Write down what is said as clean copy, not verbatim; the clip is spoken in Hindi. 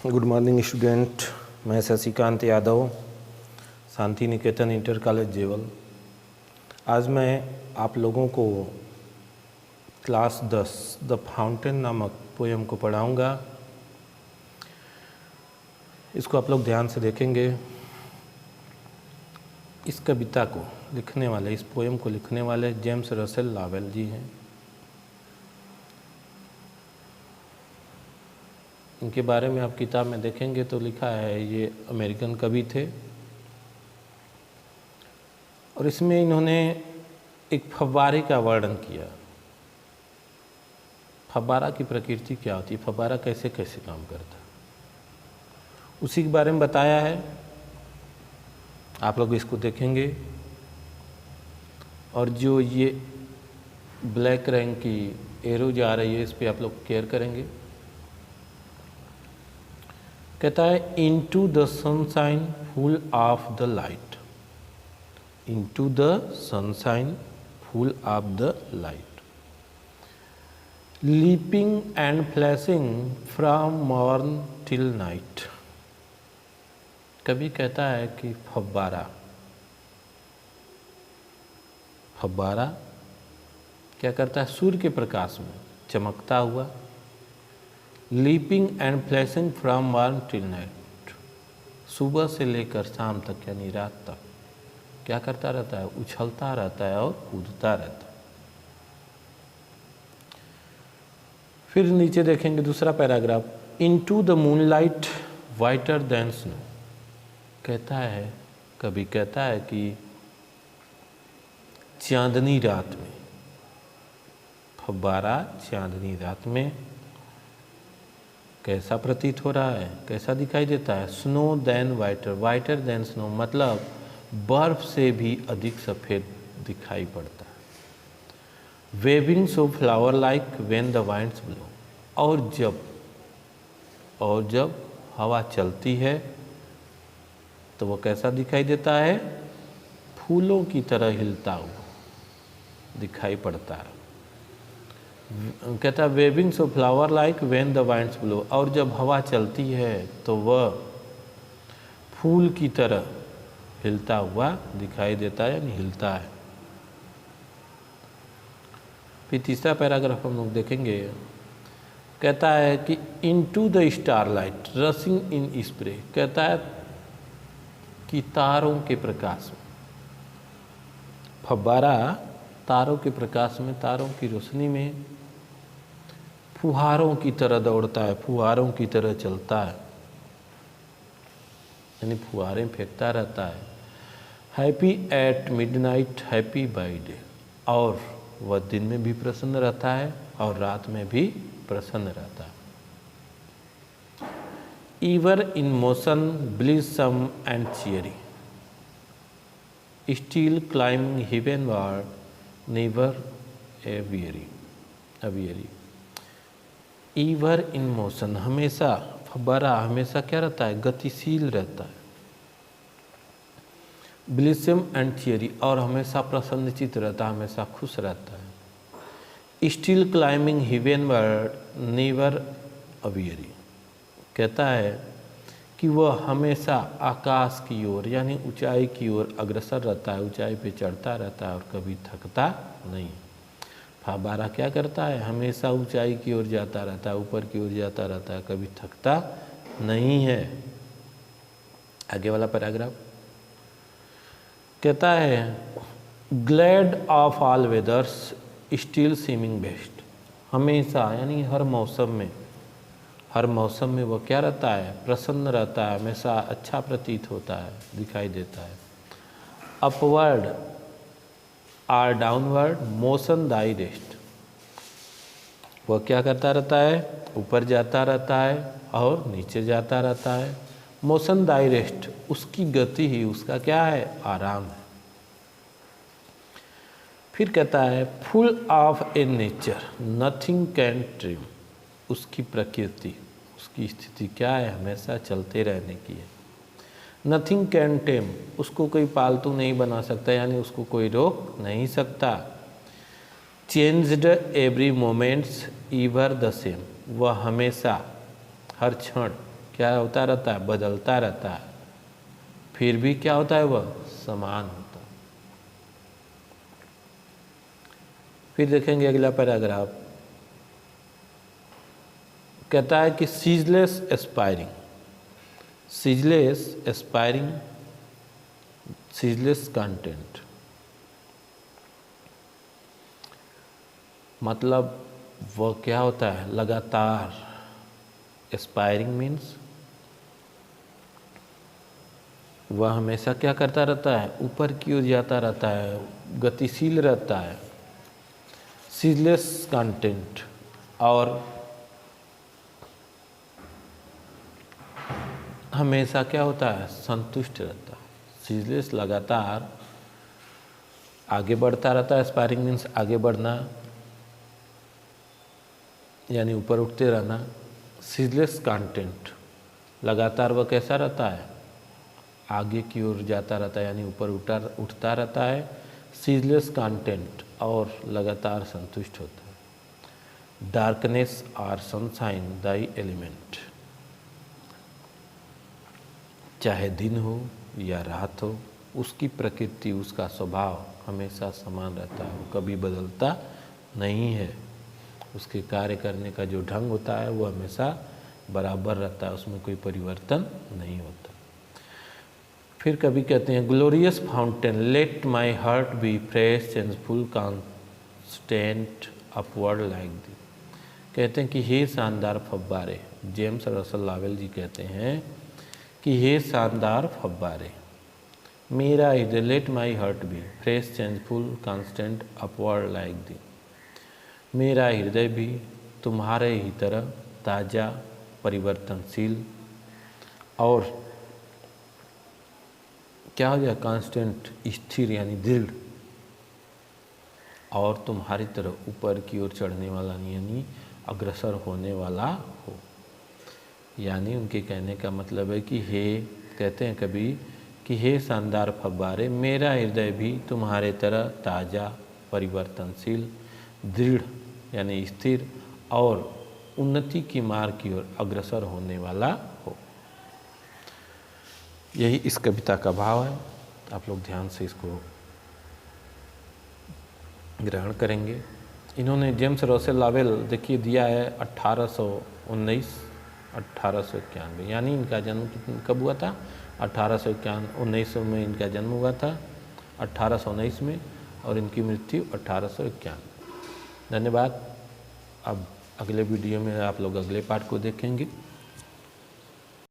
Good morning student. मैं शशिकांत यादव, शांति निकेतन इंटर कॉलेज जेवल। आज मैं आप लोगों को क्लास 10 द फाउंटेन नामक पोएम को पढ़ाऊंगा। इसको आप लोग ध्यान से देखेंगे। इस कविता को लिखने वाले, इस पोएम को लिखने वाले जेम्स रसेल लॉवेल जी हैं। इनके बारे में आप किताब में देखेंगे तो लिखा है ये अमेरिकन कवि थे और इसमें इन्होंने एक फव्वारे का वर्णन किया। फव्वारा की प्रकृति क्या होती है, फव्वारा कैसे कैसे काम करता है, उसी के बारे में बताया है। आप लोग इसको देखेंगे और जो ये ब्लैक रंग की एरो जा रही है इस पर आप लोग केयर करेंगे। कहता है into the sunshine full of the light, into the sunshine full of the light, leaping and flashing from morn till night. कभी कहता है कि फव्वारा, फव्वारा क्या करता है, सूर्य के प्रकाश में चमकता हुआ, leaping and flashing from morn till night, सुबह से लेकर शाम तक यानी रात तक क्या करता रहता है, उछलता रहता है और कूदता रहता है। फिर नीचे देखेंगे दूसरा paragraph, into the moonlight वाइटर than snow. कहता है, कभी कहता है कि चांदनी रात में, फव्वारा चांदनी रात में कैसा प्रतीत हो रहा है, कैसा दिखाई देता है, snow than whiter, whiter than snow मतलब बर्फ से भी अधिक सफ़ेद दिखाई पड़ता है। Wavings of flower like when the winds blow, और जब हवा चलती है तो वो कैसा दिखाई देता है, फूलों की तरह हिलता हुआ दिखाई पड़ता है। कहता है wavings of flower like when the winds blow, और जब हवा चलती है तो वह फूल की तरह हिलता हुआ दिखाई देता है यानी हिलता है। फिर तीसरा पैराग्राफ हम लोग देखेंगे। कहता है कि into the starlight rushing in spray, कहता है कि तारों के प्रकाश में, फव्वारा तारों के प्रकाश में, तारों की रोशनी में फुहारों की तरह दौड़ता है, फुहारों की तरह चलता है यानी फुहारें फेंकता रहता है। Happy at midnight happy by day, और वह दिन में भी प्रसन्न रहता है और रात में भी प्रसन्न रहता है। Ever in motion blithesome and cheery, still climbing heavenward never a weary। Ever in motion, हमेशा फव्वारा हमेशा क्या रहता है, गतिशील रहता है। ब्लिसम एंड चियरी, और हमेशा प्रसन्नचित रहता है, हमेशा खुश रहता है। Still climbing heavenward never a weary, कहता है कि वह हमेशा आकाश की ओर यानी ऊंचाई की ओर अग्रसर रहता है, ऊंचाई पे चढ़ता रहता है और कभी थकता नहीं। फव्वारा क्या करता है, हमेशा ऊंचाई की ओर जाता रहता है, ऊपर की ओर जाता रहता है, कभी थकता नहीं है। आगे वाला पैराग्राफ कहता है glad of all weathers still seeming best, हमेशा यानी हर मौसम में वह क्या रहता है, प्रसन्न रहता है, हमेशा अच्छा प्रतीत होता है, दिखाई देता है। Upward or downward motion thy rest, वह क्या करता रहता है, ऊपर जाता रहता है और नीचे जाता रहता है। मोशन दाई रेस्ट, उसकी गति ही उसका क्या है, आराम है। फिर कहता है full of A nature nothing can trim, उसकी प्रकृति, उसकी स्थिति क्या है, हमेशा चलते रहने की है। नथिंग कैन टेम, उसको कोई पालतू नहीं बना सकता यानी उसको कोई रोक नहीं सकता। Changed every moments ईवर the same, वह हमेशा हर क्षण क्या होता रहता है? बदलता रहता है, फिर भी क्या होता है? वह समान होता है। फिर देखेंगे अगला पैराग्राफ, कहता है कि ceaseless aspiring, ceaseless aspiring, ceaseless content, मतलब वह क्या होता है? लगातार, एस्पायरिंग मीन्स वह हमेशा क्या करता रहता है? ऊपर की ओर जाता रहता है, गतिशील रहता है। सीजलेस कंटेंट, और हमेशा क्या होता है? संतुष्ट रहता है। सीजलेस लगातार आगे बढ़ता रहता है, एस्पायरिंग मीन्स आगे बढ़ना यानी ऊपर उठते रहना। सीजलेस कंटेंट, लगातार वह कैसा रहता है? आगे की ओर जाता रहता है यानी ऊपर उठता रहता है। सीजलेस कंटेंट, और लगातार संतुष्ट होता है। डार्कनेस और सनशाइन दाई एलिमेंट, चाहे दिन हो या रात हो, उसकी प्रकृति, उसका स्वभाव हमेशा समान रहता है, वो कभी बदलता नहीं है। उसके कार्य करने का जो ढंग होता है वो हमेशा बराबर रहता है, उसमें कोई परिवर्तन नहीं होता। फिर कभी कहते हैं glorious fountain, let my heart be fresh and full constant upward like thee. कहते हैं कि हे शानदार फव्वारे, जेम्स रसल लावेल जी कहते हैं कि हे शानदार फव्वारे, मेरा हृदय, let my heart be fresh and full constant upward like thee, मेरा हृदय भी तुम्हारे ही तरह ताज़ा, परिवर्तनशील और क्या हो जाए? कांस्टेंट, स्थिर यानी दृढ़, और तुम्हारी तरह ऊपर की ओर चढ़ने वाला यानी अग्रसर होने वाला हो। यानी उनके कहने का मतलब है कि हे, कहते हैं कभी कि हे शानदार फव्वारे, मेरा हृदय भी तुम्हारे तरह ताज़ा, परिवर्तनशील, दृढ़ यानी स्थिर और उन्नति की मार्ग की ओर अग्रसर होने वाला हो। यही इस कविता का भाव है। आप लोग ध्यान से इसको ग्रहण करेंगे। इन्होंने जेम्स रसेल लावेल देखिए दिया है 1891, यानी इनका जन्म कब हुआ था? 1851, 1900 में इनका जन्म हुआ था, 1819 में, और इनकी मृत्यु 1851। धन्यवाद। अब अगले वीडियो में आप लोग अगले पार्ट को देखेंगे।